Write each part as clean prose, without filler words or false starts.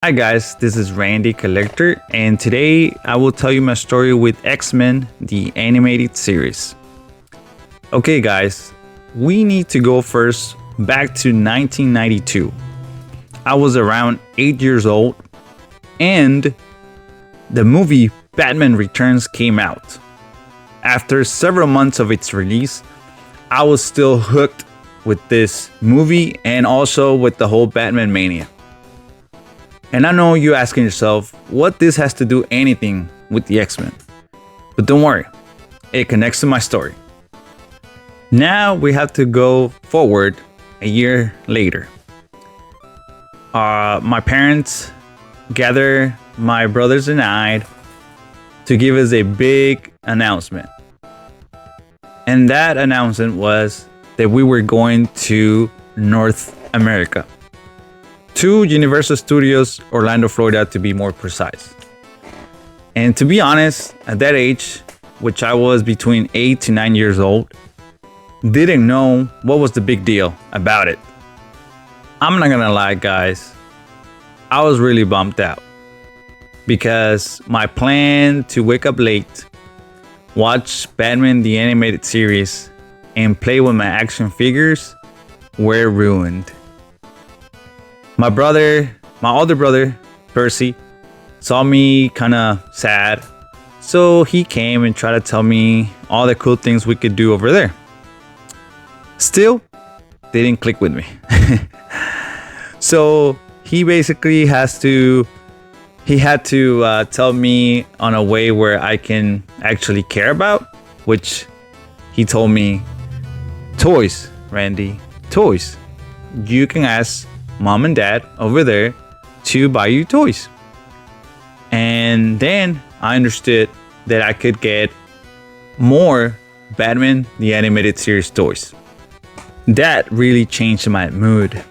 Hi guys, this is Randy Collector, and today I will tell you my story with X-Men, the animated series. Okay guys, we need to go first back to 1992. I was around 8 years old, and the movie Batman Returns came out. After several months of its release, I was still hooked with this movie and also with the whole Batman mania. And I know you're asking yourself what this has to do anything with the X-Men. But don't worry, it connects to my story. Now we have to go forward a year later. My parents gather my brothers and I to give us a big announcement. And that announcement was that we were going to North America. To Universal Studios, Orlando, Florida, to be more precise. And to be honest, at that age, which I was between 8 to 9 years old, didn't know what was the big deal about it. I'm not gonna lie, guys, I was really bummed out because my plan to wake up late, watch Batman the Animated Series, and play with my action figures were ruined. My older brother, Percy, saw me kind of sad, so he came and tried to tell me all the cool things we could do over there. Still, they didn't click with me. So he basically had to tell me on a way where I can actually care about, which he told me, toys, Randy, toys. You can ask mom and dad over there to buy you toys. And then I understood that I could get more Batman the Animated Series toys. That really changed my mood,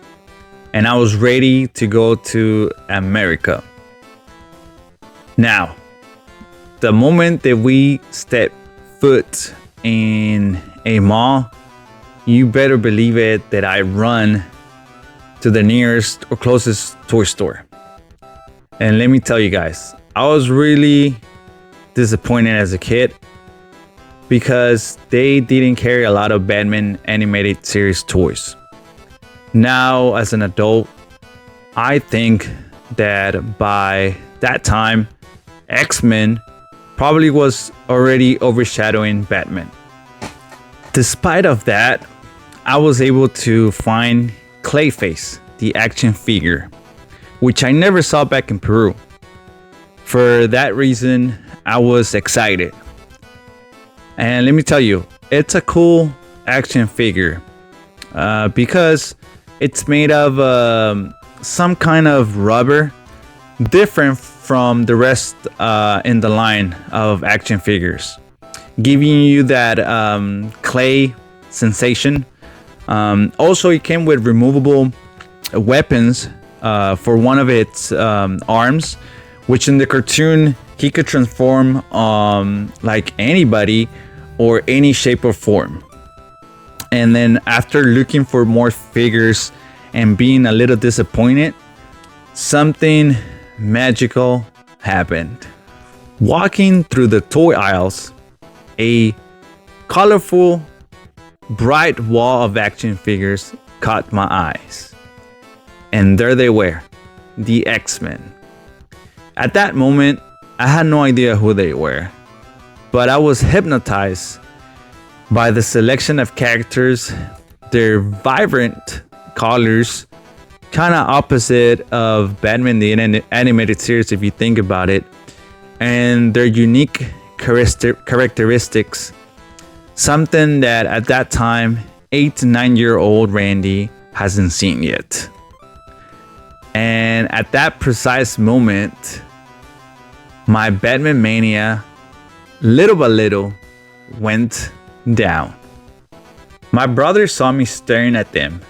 and I was ready to go to America. Now, the moment that we step foot in a mall, you better believe it that I run to the nearest or closest toy store. And let me tell you guys, I was really disappointed as a kid because they didn't carry a lot of Batman Animated Series toys. Now, as an adult, I think that by that time, X-Men probably was already overshadowing Batman. Despite of that, I was able to find Clayface, the action figure, which I never saw back in Peru. For that reason, I was excited. And let me tell you, it's a cool action figure because it's made of some kind of rubber, different from the rest in the line of action figures, giving you that clay sensation. Also, it came with removable weapons for one of its arms, which in the cartoon he could transform like anybody or any shape or form. And then after looking for more figures and being a little disappointed, something magical happened. Walking through the toy aisles, a colorful, bright wall of action figures caught my eyes. And there they were, the X-Men. At that moment, I had no idea who they were, but I was hypnotized by the selection of characters, their vibrant colors, kind of opposite of Batman the Animated Series if you think about it, and their unique characteristics. Something that at that time, 8 to 9 year old Randy hasn't seen yet. And at that precise moment, my Batman mania, little by little, went down. My brother saw me staring at them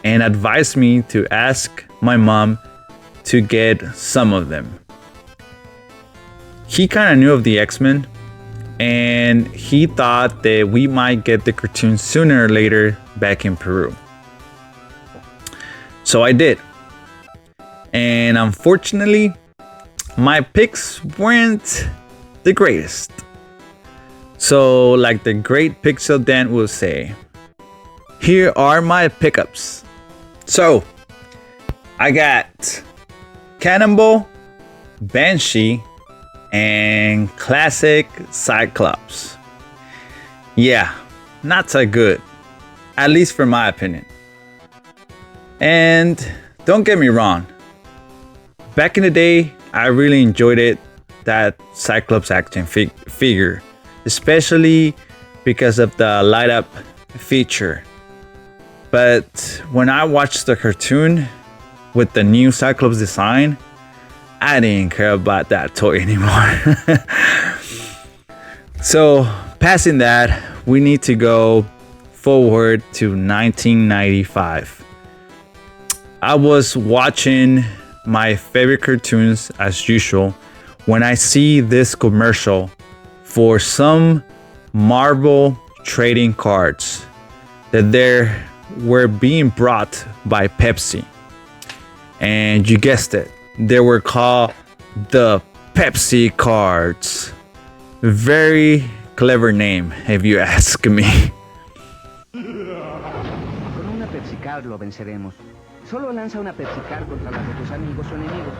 and advised me to ask my mom to get some of them. He kind of knew of the X-Men, and he thought that we might get the cartoon sooner or later back in Peru. So I did. And unfortunately, my picks weren't the greatest. So, like the great Pixel Dan will say, here are my pickups. So, I got Cannonball, Banshee, and Classic Cyclops. Yeah, not so good, at least for my opinion. And don't get me wrong, back in the day, I really enjoyed it, that Cyclops action figure, especially because of the light up feature. But when I watched the cartoon with the new Cyclops design, I didn't care about that toy anymore. So, passing that, we need to go forward to 1995. I was watching my favorite cartoons as usual when I see this commercial for some Marvel trading cards that were being brought by Pepsi. And you guessed it, they were called the Pepsi cards. Very clever name, if you ask me. Con una Pepsi Card lo venceremos. Solo lanza una Pepsi Card contra las de tus amigos o enemigos.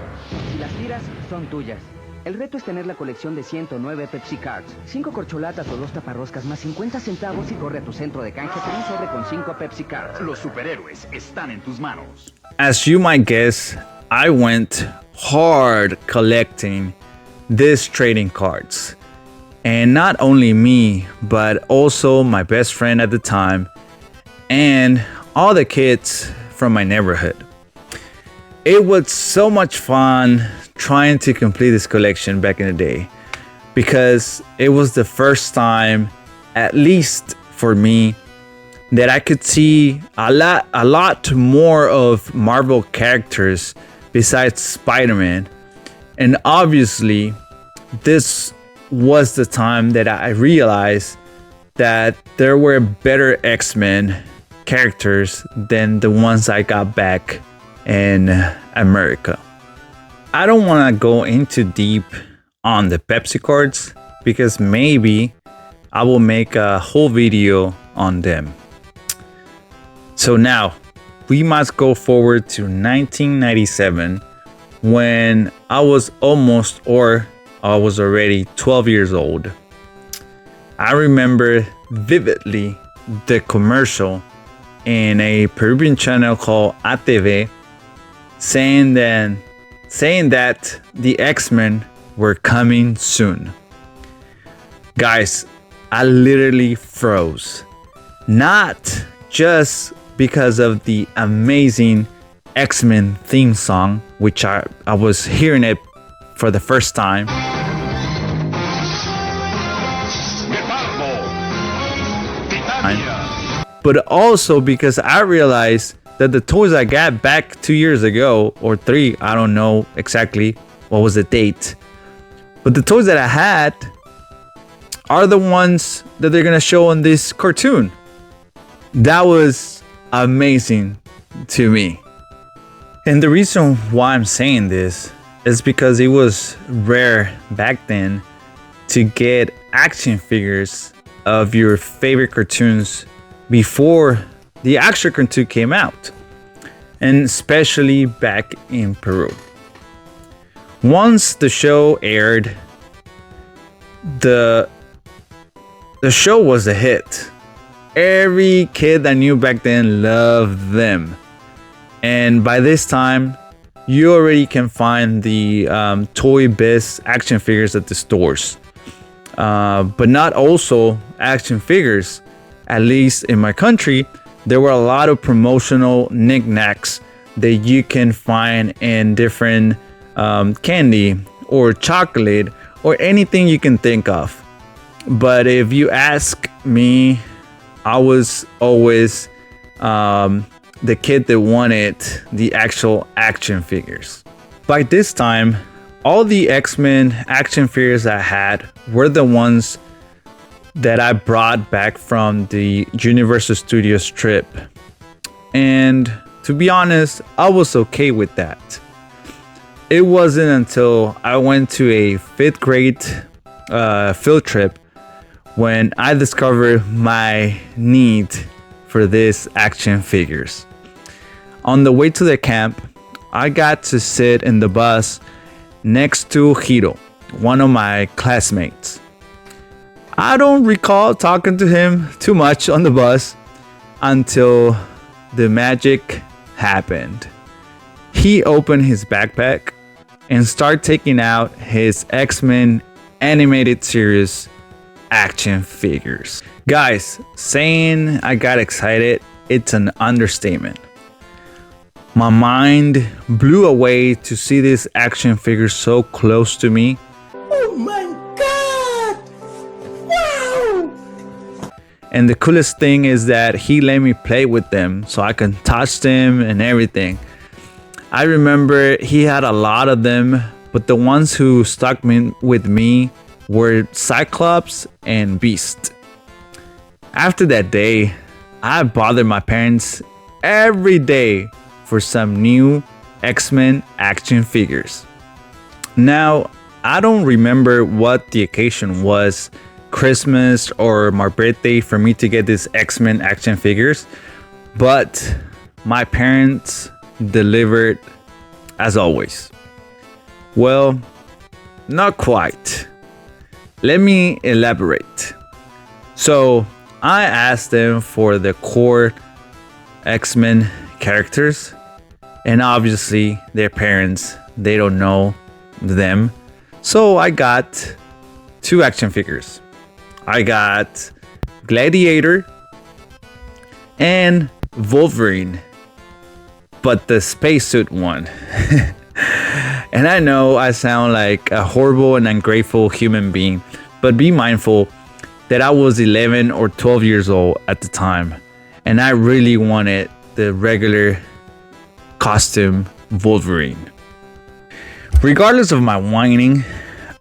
Si las tiras, son tuyas. El reto es tener la colección de 109 Pepsi Cards, 5 corcholatas o 2 taparroscas más 50 centavos y corre a tu centro de canje con un sobre con 5 Pepsi Cards. Los superhéroes están en tus manos. As you might guess, I went hard collecting these trading cards. And not only me, but also my best friend at the time and all the kids from my neighborhood. It was so much fun trying to complete this collection back in the day because it was the first time, at least for me, that I could see a lot more of Marvel characters besides Spider-Man. And obviously, this was the time that I realized that there were better X-Men characters than the ones I got back in America. I don't want to go into deep on the Pepsi cards because maybe I will make a whole video on them. So now we must go forward to 1997 when I was already 12 years old. I remember vividly the commercial in a Peruvian channel called ATV saying that the X-Men were coming soon. Guys, I literally froze. Not just because of the amazing X-Men theme song, which I was hearing it for the first time. But also because I realized that the toys I got back 2 years ago, or 3, I don't know exactly what was the date. But the toys that I had are the ones that they're gonna show on this cartoon. That was amazing to me. And the reason why I'm saying this is because it was rare back then to get action figures of your favorite cartoons before the actual cartoon came out, and especially back in Peru. Once the show aired, the show was a hit. Every kid I knew back then loved them. And by this time, you already can find the Toy Biz action figures at the stores. But not also action figures. At least in my country, there were a lot of promotional knickknacks that you can find in different candy or chocolate or anything you can think of. But if you ask me, I was always the kid that wanted the actual action figures. By this time, all the X-Men action figures I had were the ones that I brought back from the Universal Studios trip. And to be honest, I was okay with that. it wasn't until I went to a 5th grade field trip when I discovered my need for these action figures. On the way to the camp, I got to sit in the bus next to Hiro, one of my classmates. I don't recall talking to him too much on the bus until the magic happened. He opened his backpack and started taking out his X-Men animated series action figures. Guys, saying I got excited, it's an understatement. My mind blew away to see this action figure so close to me. Oh my god! Wow! And the coolest thing is that he let me play with them so I can touch them and everything. I remember he had a lot of them, but the ones who stuck with me were Cyclops and Beast. After that day, I bothered my parents every day for some new X-Men action figures. Now, I don't remember what the occasion was, Christmas or my birthday, for me to get these X-Men action figures, but my parents delivered as always. Well, not quite. Let me elaborate. So I asked them for the core X-Men characters, and obviously their parents, they don't know them. So I got 2 action figures. I got Gladiator and Wolverine, but the spacesuit one. And I know I sound like a horrible and ungrateful human being, but be mindful that I was 11 or 12 years old at the time, and I really wanted the regular costume Wolverine. Regardless of my whining,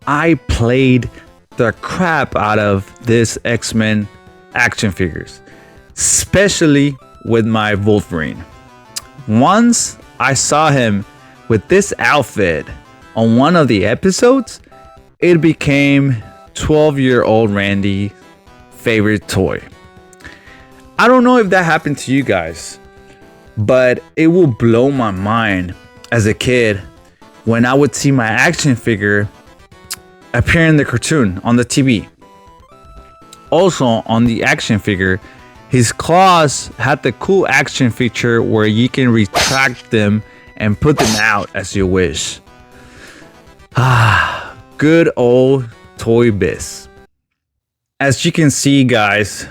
I played the crap out of this X-Men action figures, especially with my Wolverine. Once I saw him with this outfit on one of the episodes, it became 12-year-old Randy's favorite toy. I don't know if that happened to you guys, but it will blow my mind as a kid when I would see my action figure appear in the cartoon on the TV. Also, on the action figure, his claws had the cool action feature where you can retract them and put them out as you wish. Good old Toy Biz. As you can see, guys,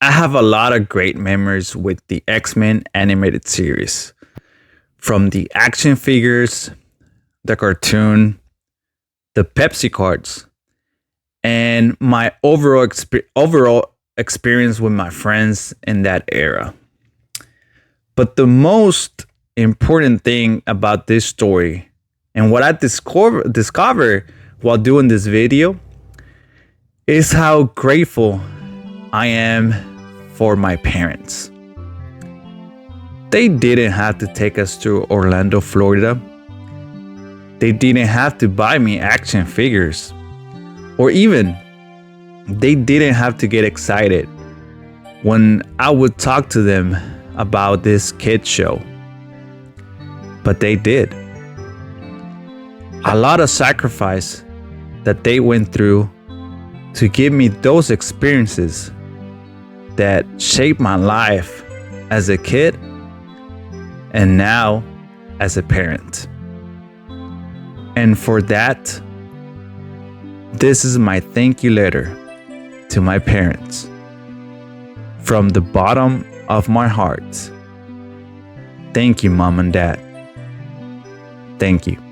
I have a lot of great memories with the X-Men animated series. From the action figures, the cartoon, the Pepsi cards, and my overall experience with my friends in that era. But the most important thing about this story, and what I discovered while doing this video, is how grateful I am for my parents. They didn't have to take us to Orlando, Florida. They didn't have to buy me action figures. Or even, they didn't have to get excited when I would talk to them about this kid show. But they did. A lot of sacrifice that they went through to give me those experiences that shaped my life as a kid and now as a parent. And for that, this is my thank you letter to my parents. From the bottom of my heart, thank you, Mom and Dad. Thank you.